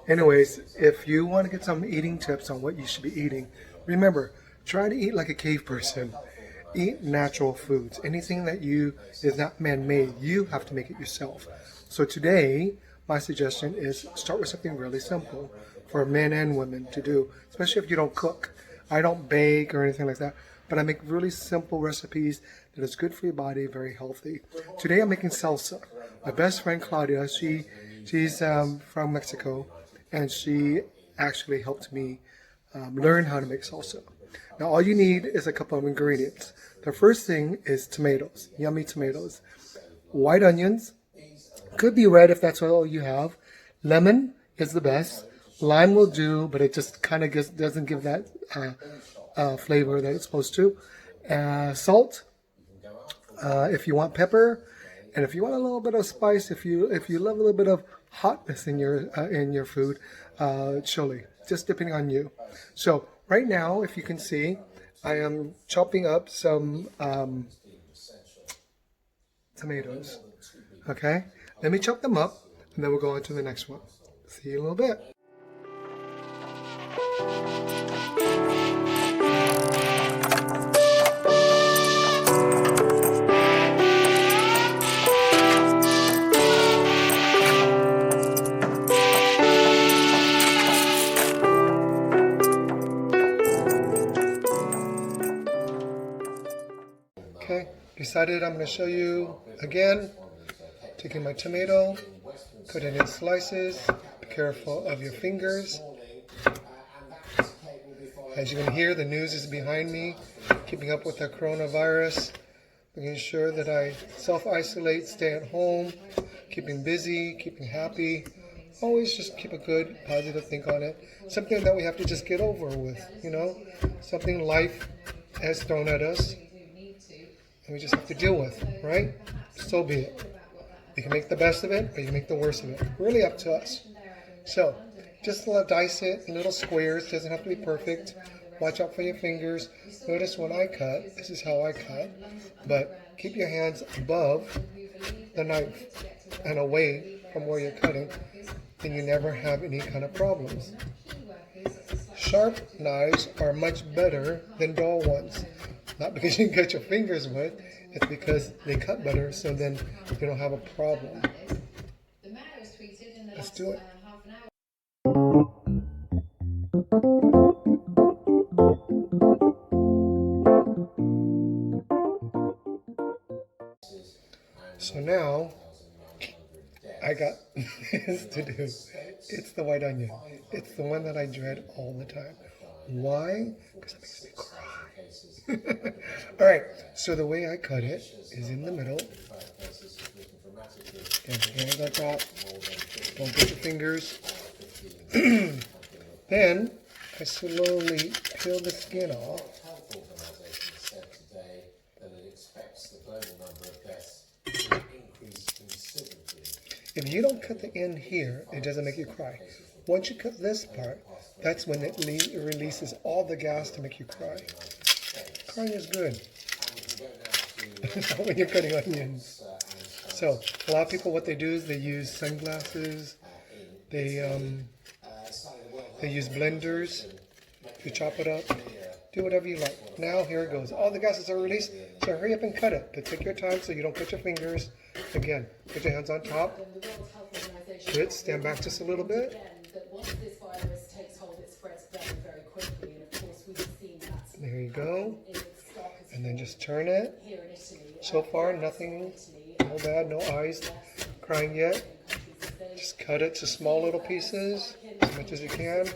Anyways, if you want to get some eating tips on what you should be eating, remember, try to eat like a cave person. Eat natural foods. Anything that you is not man-made, you have to make it yourself. So today, my suggestion is start with something really simple for men and women to do, especially if you don't cook. I don't bake or anything like that, but I make really simple recipes that is good for your body, very healthy. Today I'm making salsa. My best friend Claudia, she's from Mexico, and she actually helped me learn how to make salsa. Now all you need is a couple of ingredients. The first thing is tomatoes, yummy tomatoes, white onions, could be red if that's all you have. Lemon is the best. Lime will do, but it just kind of doesn't give that flavor that it's supposed to. Salt, if you want pepper, and if you want a little bit of spice, if you love a little bit of hotness in your food, chili, just depending on you. So right now, if you can see, I am chopping up some tomatoes. Okay, let me chop them up, and then we'll go on to the next one. See you in a little bit. Okay, decided I'm going to show you again, taking my tomato, cut it in slices, be careful of your fingers. As you can hear, the news is behind me, keeping up with the coronavirus, making sure that I self-isolate, stay at home, keeping busy, keeping happy. Always just keep a good, positive think on it. Something that we have to just get over with, you know, something life has thrown at us. And we just have to deal with, right? So be it. You can make the best of it, or you can make the worst of it. Really up to us. So, just dice it in little squares. Doesn't have to be perfect. Watch out for your fingers. Notice when I cut, this is how I cut. But keep your hands above the knife and away from where you're cutting, and you never have any kind of problems. Sharp knives are much better than dull ones. Not because you can cut your fingers with, it's because they cut better, so then you don't have a problem. Let's do it. So now, I got this to do. It's the white onion. It's the one that I dread all the time. Why? Because it makes me cry. All right, so the way I cut it is in the middle. And hands on top. Don't get your fingers. Then I slowly peel the skin off. If you don't cut the end here, it doesn't make you cry. Once you cut this part, that's when it releases all the gas to make you cry. Crying is good. Not when you're cutting onions. So, a lot of people, what they do is they use sunglasses. They use blenders to chop it up. Do whatever you like. Now, here it goes. All the gases are released, so hurry up and cut it. But take your time so you don't cut your fingers. Again, put your hands on top. Good. Stand back just a little bit. There you go. And then just turn it. So far, nothing, no bad, no eyes crying yet. Just cut it to small little pieces, as much as you can.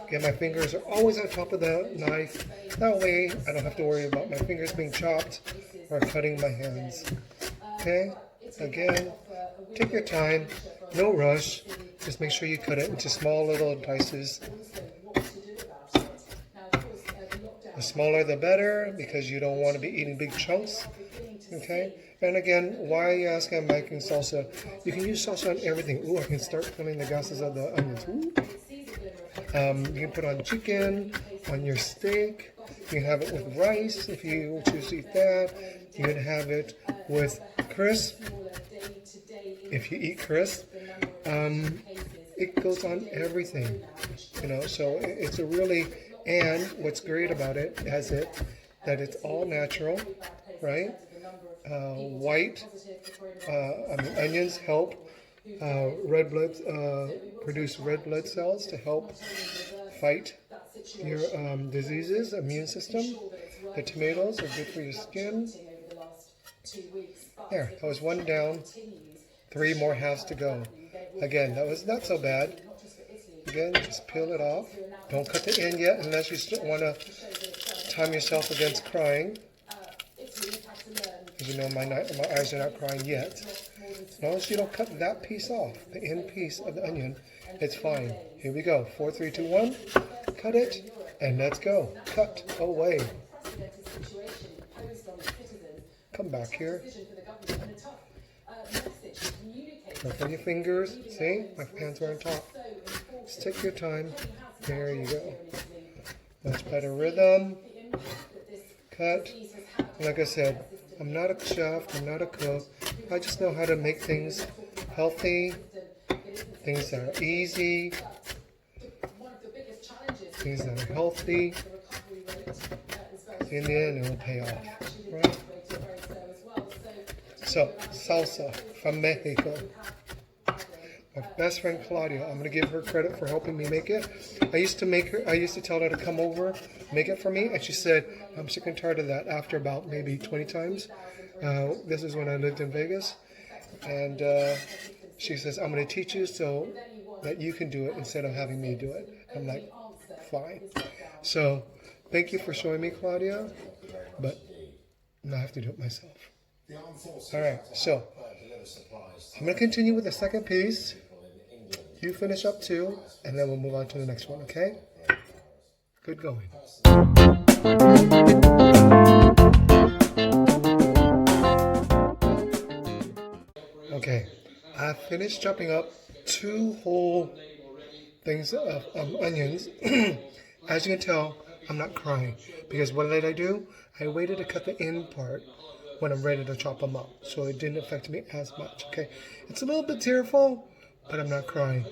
Again, my fingers are always on top of the knife. That way, I don't have to worry about my fingers being chopped or cutting my hands. Okay? Again, take your time, no rush. Just make sure you cut it into small little dices. The smaller the better, because you don't want to be eating big chunks. Okay? And again, why are you asking I'm making salsa? You can use salsa on everything. Ooh, I can start feeling the gases of the onions. Ooh. You can put on chicken, on your steak. You can have it with rice if you choose to eat that. You can have it with crisp if you eat crisp. it goes on everything, you know. So it's a really, and what's great about it is that it's all natural, right? Onions help produce red blood cells to help fight your diseases, immune system. The tomatoes are good for your skin. There, that was one down, 3 more halves to go. Again, that was not so bad. Again, just peel it off. Don't cut the end yet unless you still want to time yourself against crying. As you know, my eyes are not crying yet. As long as you don't cut that piece off, the end piece of the onion, it's fine. Here we go. 4, 3, 2, 1. Cut it, and let's go. Cut away. Come back here. Work on your fingers. See? My hands are on top. Just take your time. There you go. Much better rhythm. Cut. Like I said, I'm not a chef. I'm not a cook. I just know how to make things healthy, things that are easy, things that are healthy. In the end, it will pay off, right? So, salsa from Mexico. My best friend Claudia, I'm going to give her credit for helping me make it. I used to tell her to come over, make it for me, and she said, I'm sick and tired of that after about maybe 20 times. This is when I lived in Vegas. And she says, I'm going to teach you so that you can do it instead of having me do it. I'm like, fine. So, thank you for showing me, Claudia, but I have to do it myself. All right, so I'm going to continue with the second piece. You finish up 2, and then we'll move on to the next one, okay? Good going. Okay, I finished chopping up 2 whole things of onions. As you can tell, I'm not crying because what did I do? I waited to cut the end part when I'm ready to chop them up, so it didn't affect me as much. Okay, it's a little bit tearful, but I'm not crying.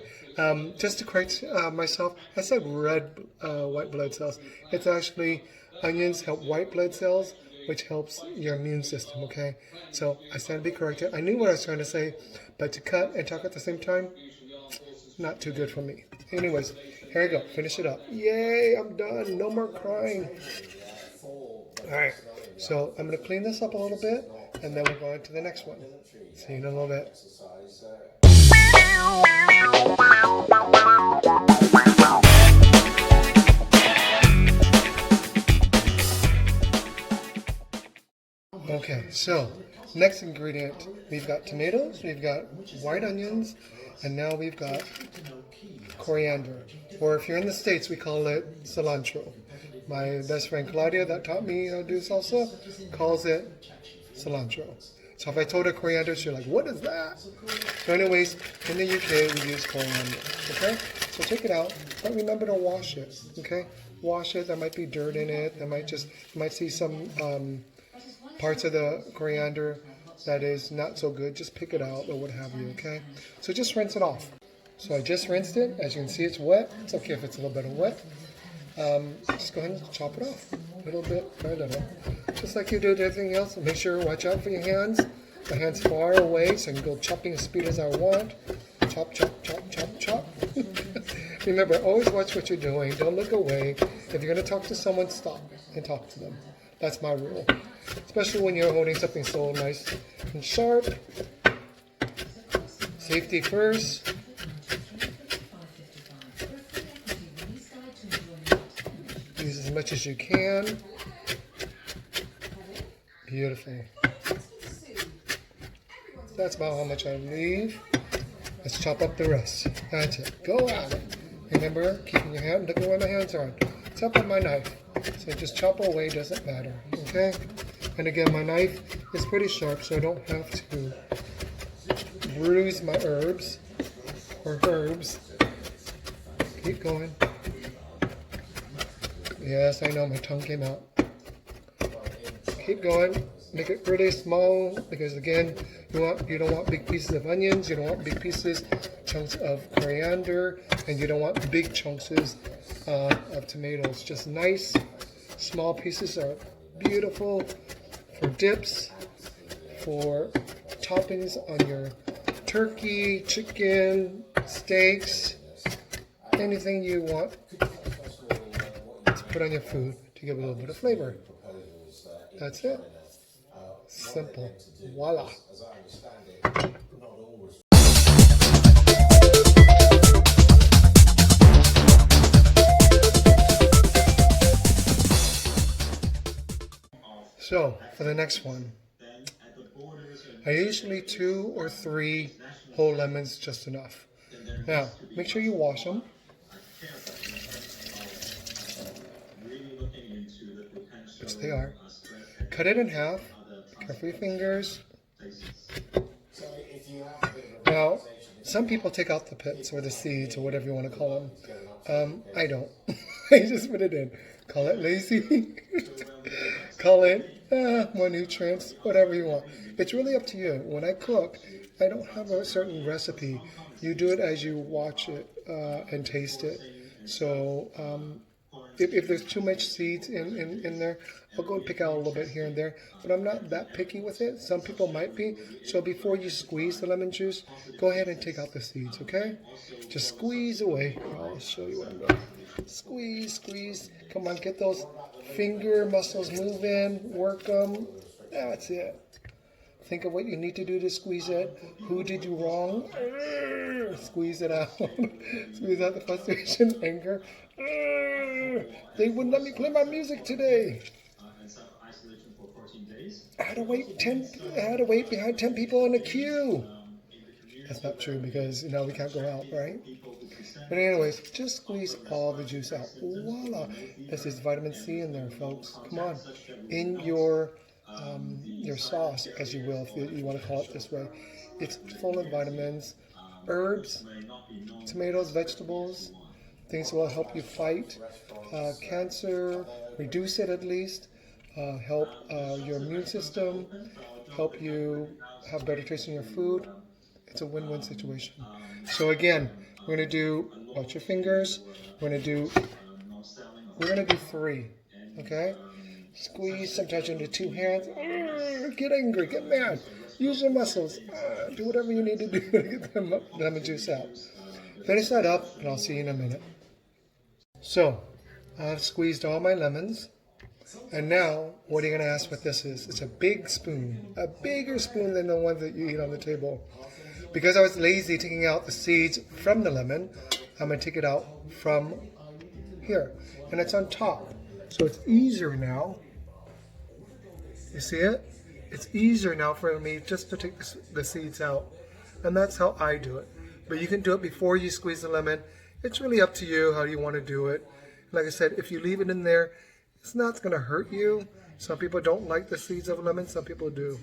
Just to correct myself, I said white blood cells. It's actually onions help white blood cells, which helps your immune system. Okay, so I stand to be corrected. I knew what I was trying to say, but to cut and talk at the same time, not too good for me. Anyways, here we go. Finish it up. Yay! I'm done. No more crying. All right. So I'm going to clean this up a little bit, and then we'll go on to the next one. See you in a little bit. Okay, so next ingredient, we've got tomatoes, we've got white onions, and now we've got coriander. Or if you're in the States, we call it cilantro. My best friend Claudia that taught me how to do salsa calls it cilantro. So if I told her coriander, she's like, what is that? So anyways, in the UK, we use coriander, okay? So take it out, but remember to wash it, okay? Wash it, there might be dirt in it, you might see some parts of the coriander that is not so good. Just pick it out or what have you, okay? So just rinse it off. So I just rinsed it. As you can see, it's wet. It's okay if it's a little bit wet. Just go ahead and chop it off a little bit by little. Just like you do with everything else. Make sure, watch out for your hands. My hand's far away, so I can go chopping as speed as I want. Chop, chop, chop, chop, chop. Remember, always watch what you're doing. Don't look away. If you're going to talk to someone, stop and talk to them. That's my rule. Especially when you're holding something so nice and sharp. Safety first. Use as much as you can. Beautiful. That's about how much I leave. Let's chop up the rest. That's it. Go at it. Remember, keeping your hand, look at where my hands are. Chop up my knife. So just chop away, doesn't matter. Okay? And again, my knife is pretty sharp, so I don't have to bruise my herbs. Keep going. Yes, I know, my tongue came out. Keep going. make it really small because again, you don't want big pieces of onions, you don't want big pieces, chunks of coriander, and you don't want big chunks of tomatoes. Just nice, small pieces are beautiful for dips, for toppings on your turkey, chicken, steaks, anything you want to put on your food to give a little bit of flavor. That's it. Simple. Voila. So, for the next one, I usually 2 or 3 whole lemons just enough. Now, make sure you wash them. Which they are. Cut it in half. Be careful your fingers. Now, some people take out the pits or the seeds or whatever you want to call them. I don't. I just put it in. Call it lazy. Call it more nutrients, whatever you want. It's really up to you. When I cook, I don't have a certain recipe. You do it as you watch it and taste it. So if there's too much seeds in there, I'll go and pick out a little bit here and there. But I'm not that picky with it. Some people might be. So before you squeeze the lemon juice, go ahead and take out the seeds, okay? Just squeeze away. I'll show you what I'm doing. Squeeze, squeeze. Come on, get those finger muscles moving. Work them. That's it. Think of what you need to do to squeeze it. Who did you wrong? Squeeze it out. Squeeze out the frustration, anger. They wouldn't let me play my music today. I had to wait behind 10 people in a queue. That's not true because now we can't go out, right? But anyways, just squeeze all the juice out. Voila! This is vitamin C in there, folks. Come on. In your sauce, as you will, if you want to call it this way. It's full of vitamins, herbs, tomatoes, vegetables, things that will help you fight cancer, reduce it at least, help your immune system, help you have better taste in your food. It's a win-win situation. So again, we're going to do, watch your fingers, we're going to do 3, okay? Squeeze, sometimes into 2 hands. Get angry, get mad. Use your muscles. Do whatever you need to do to get the lemon juice out. Finish that up, and I'll see you in a minute. So, I've squeezed all my lemons. And now, what are you going to ask what this is? It's a big spoon. A bigger spoon than the one that you eat on the table. Because I was lazy taking out the seeds from the lemon, I'm going to take it out from here. And it's on top. So it's easier now. You see it? It's easier now for me just to take the seeds out. And that's how I do it. But you can do it before you squeeze the lemon. It's really up to you how you want to do it. Like I said, if you leave it in there, it's not going to hurt you. Some people don't like the seeds of lemon. Some people do.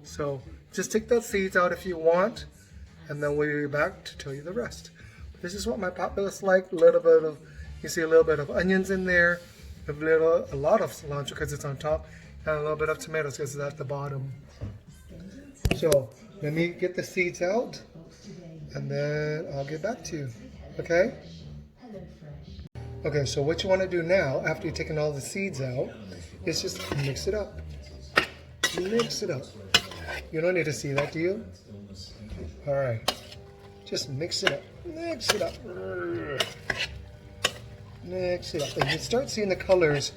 So just take those seeds out if you want. And then we'll be back to tell you the rest. This is what my pot looks like. A little bit of, you see a little bit of onions in there. A lot of cilantro because it's on top, and a little bit of tomatoes because it's at the bottom. So let me get the seeds out, and then I'll get back to you. Okay? Okay, so what you want to do now, after you've taken all the seeds out, is just mix it up. Mix it up. You don't need to see that, do you? All right. Just mix it up. Mix it up. Mix it up. And you start seeing the colors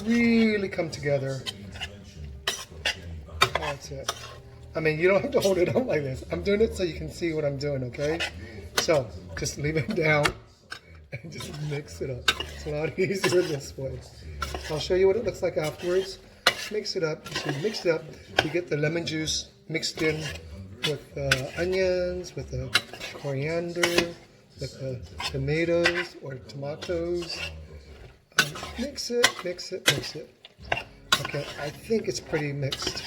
really come together. That's it. I mean, you don't have to hold it up like this. I'm doing it so you can see what I'm doing, okay? So, just leave it down and just mix it up. It's a lot easier this way. I'll show you what it looks like afterwards. Mix it up. So you mix it up. You get the lemon juice mixed in with the onions, with the coriander, with the tomatoes or tomatoes. Mix it, mix it, mix it. Okay, I think it's pretty mixed.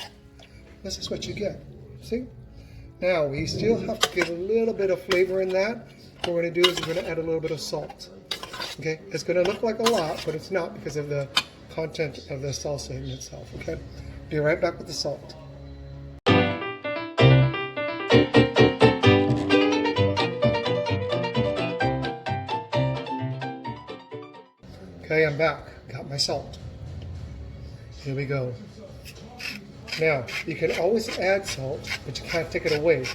This is what you get. See? Now, we still have to get a little bit of flavor in that. What we're going to do is we're going to add a little bit of salt. Okay? It's going to look like a lot, but it's not because of the content of the salsa in itself. Okay? Be right back with the salt. Okay, I'm back. Got my salt. Here we go. Now, you can always add salt, but you can't take it away.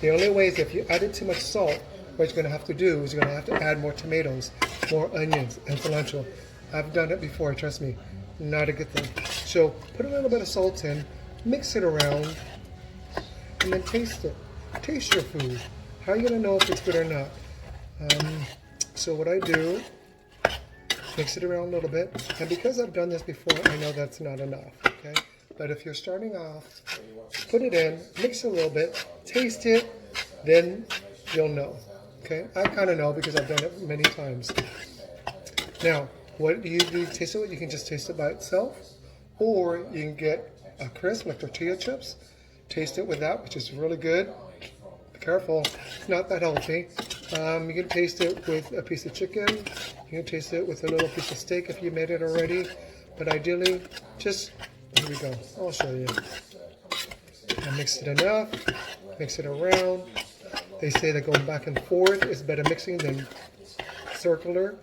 The only way is if you added too much salt, what you're going to have to do is you're going to have to add more tomatoes, more onions, and cilantro. I've done it before, trust me. Not a good thing. So put a little bit of salt in, mix it around, and then taste it. Taste your food. How are you going to know if it's good or not? So what I do, mix it around a little bit. And because I've done this before, I know that's not enough, okay? But if you're starting off, put it in, mix it a little bit, taste it, then you'll know, okay? I kind of know because I've done it many times. Now, what do you do to taste it with? You can just taste it by itself, or you can get a crisp like tortilla chips, taste it with that, which is really good. Be careful, it's not that healthy. You can taste it with a piece of chicken. You can taste it with a little piece of steak if you made it already. But ideally, just, here we go, I'll show you. I mix it enough, mix it around. They say that going back and forth is better mixing than circular.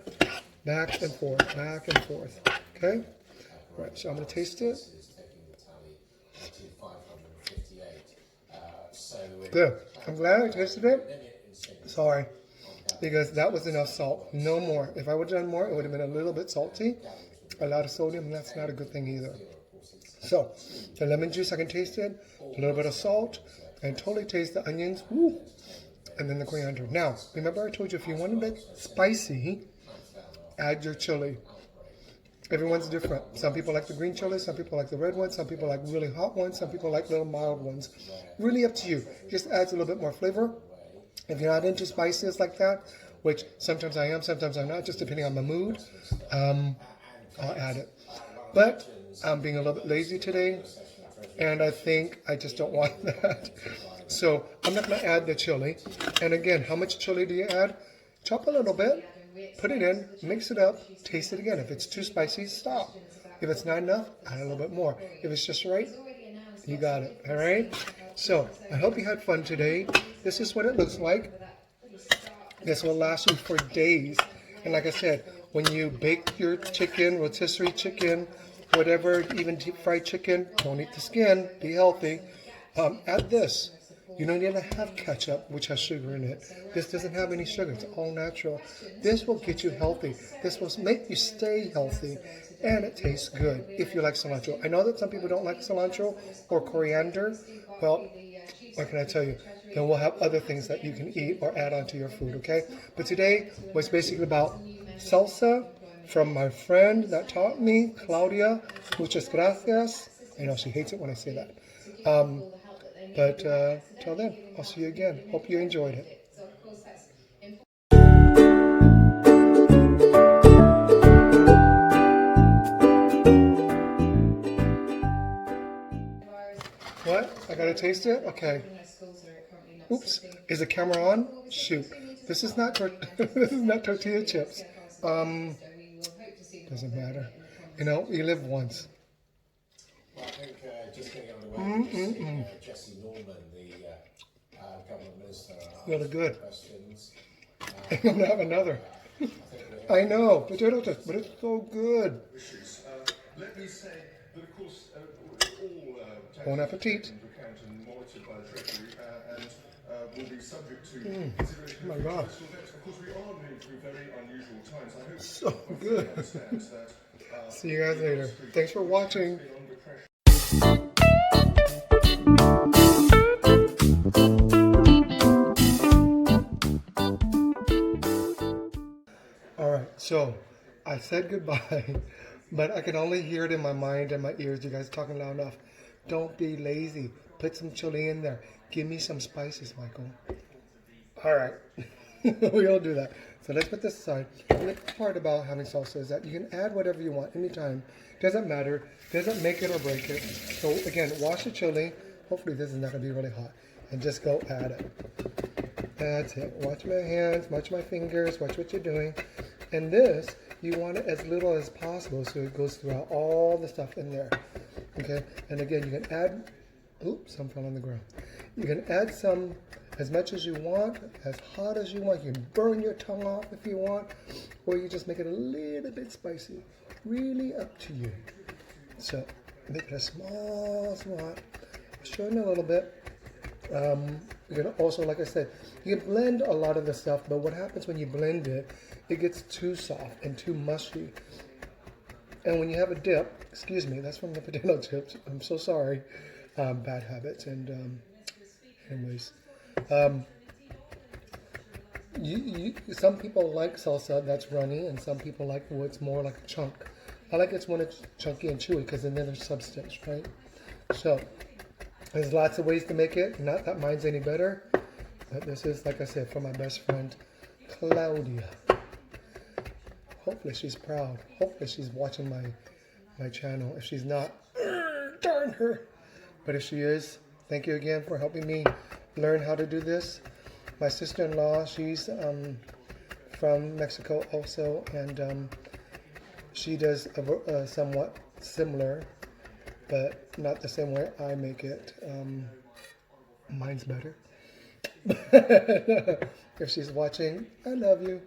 Back and forth, okay? All right, so I'm gonna taste it. Good, I'm glad I tasted it. Sorry, because that was enough salt, no more. If I would have done more, it would have been a little bit salty, a lot of sodium, and that's not a good thing either. So, the lemon juice, I can taste it, a little bit of salt, and totally taste the onions, woo, and then the coriander. Now, remember I told you if you wanted it spicy, add your chili. Everyone's different. Some people like the green chili, some people like the red ones, some people like really hot ones, some people like little mild ones. Really up to you. Just adds a little bit more flavor. If you're not into spiciness like that, which sometimes I am, sometimes I'm not, just depending on my mood, I'll add it. But I'm being a little bit lazy today, and I think I just don't want that. So I'm not going to add the chili. And again, how much chili do you add? Chop a little bit. Put it in, mix it up, taste it again. If it's too spicy, stop. If it's not enough, add a little bit more. If it's just right, you got it, all right? So, I hope you had fun today. This is what it looks like. This will last you for days. And like I said, when you bake your chicken, rotisserie chicken, whatever, even deep fried chicken, don't eat the skin, be healthy. Add this. You don't even have ketchup, which has sugar in it. This doesn't have any sugar. It's all natural. This will get you healthy. This will make you stay healthy. And it tastes good if you like cilantro. I know that some people don't like cilantro or coriander. Well, what can I tell you? Then we'll have other things that you can eat or add onto your food, okay? But today was basically about salsa from my friend that taught me, Claudia. Muchas gracias. I know she hates it when I say that. But till then, I'll see you again. Hope you enjoyed it. What? I gotta taste it? Okay. Oops. Is the camera on? Shoot. This is not this is not tortilla chips. Doesn't matter. You know, you live once. Well, I think just getting underway, Jesse Norman, the government minister, Really good. questions. I'm gonna have another. I know, potato chips, but it's so good. Let me say that, of course, all Bon appetit. account and monitored by the Treasury and will be subject to consideration. Oh my God. Of course, we are living through very unusual times. I hope So good. understands that. See you guys later. Thanks for watching. Under pressure. All right, so I said goodbye, but I can only hear it in my mind and my ears. You guys talking loud enough. Don't be lazy. Put some chili in there. Give me some spices, Michael. All right, we all do that. So let's put this aside. And the part about having salsa is that you can add whatever you want anytime. Doesn't matter. Doesn't make it or break it. So again, wash the chili. Hopefully this is not going to be really hot. And just go add it. That's it. Watch my hands. Watch my fingers. Watch what you're doing. And this, you want it as little as possible so it goes throughout all the stuff in there. Okay, and again, you can add, oops, some fell on the ground. You can add some as much as you want, as hot as you want. You can burn your tongue off if you want, or you just make it a little bit spicy. Really up to you. So make it a small hot. Showing a little bit. You can also, like I said, you can blend a lot of the stuff, but what happens when you blend it, it gets too soft and too mushy. And when you have a dip, excuse me, that's from the potato chips. I'm so sorry. Bad habits. And anyways, some people like salsa that's runny, and some people like what's more like a chunk. I like it when it's chunky and chewy because then there's substance, right? So there's lots of ways to make it. Not that mine's any better, but this is, like I said, for my best friend, Claudia. Hopefully she's proud. Hopefully she's watching my channel. If she's not, darn her. But if she is, thank you again for helping me learn how to do this. My sister-in-law, she's from Mexico also, and she does a somewhat similar, but not the same way I make it. Mine's better. If she's watching, I love you.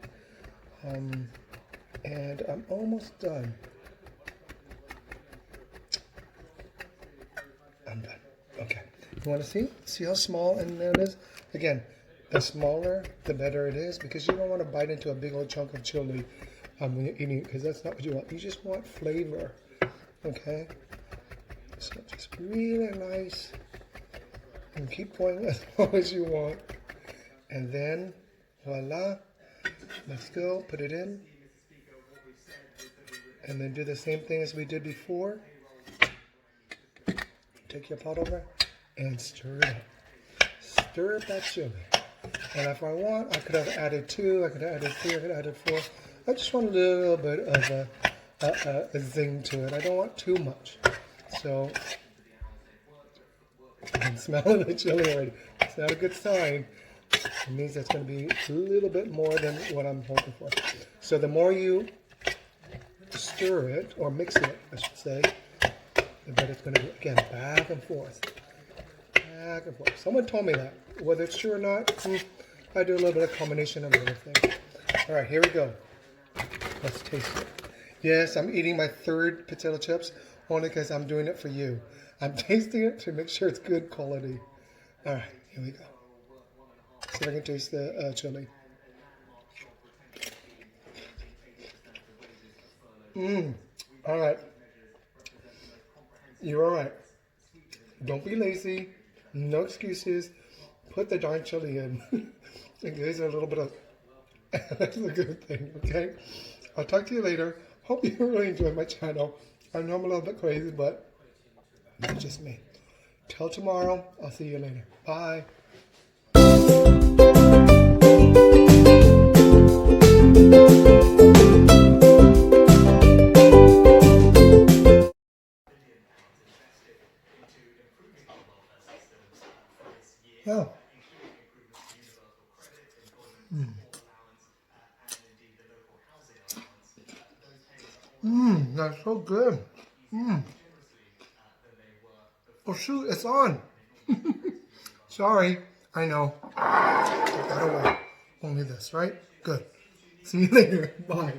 And I'm almost done. I'm done. Okay. You want to see? See how small and it is? Again, the smaller, the better it is, because you don't want to bite into a big old chunk of chili when you're eating it, because that's not what you want. You just want flavor. Okay? So just really nice. And keep going as long as you want. And then, voila. Let's go. Put it in. And then do the same thing as we did before. Take your pot over and stir it up. Stir up that chili. And if I want, I could have added 2, I could have added 3, I could have added 4. I just want a little bit of a zing to it. I don't want too much. So, I'm smelling the chili already. It's not a good sign. It means that's going to be a little bit more than what I'm hoping for. So the more you stir it, or mix it, I should say, the better it's going to be. Again, back and forth. Back and forth. Someone told me that. Whether it's true or not, I do a little bit of combination of everything. All right, here we go. Let's taste it. Yes, I'm eating my 3rd potato chips only because I'm doing it for you. I'm tasting it to make sure it's good quality. All right, here we go. See if I can taste the chili. All right. You're all right. Don't be lazy. No excuses. Put the darn chili in. It gives it a little bit of... That's a good thing, okay? I'll talk to you later. Hope you really enjoyed my channel. I know I'm a little bit crazy, but it's just me. Till tomorrow. I'll see you later. Bye. Oh. That's so good. Oh shoot, it's on. Sorry, I know. I got away. Only this, right? Good. See you later. Bye.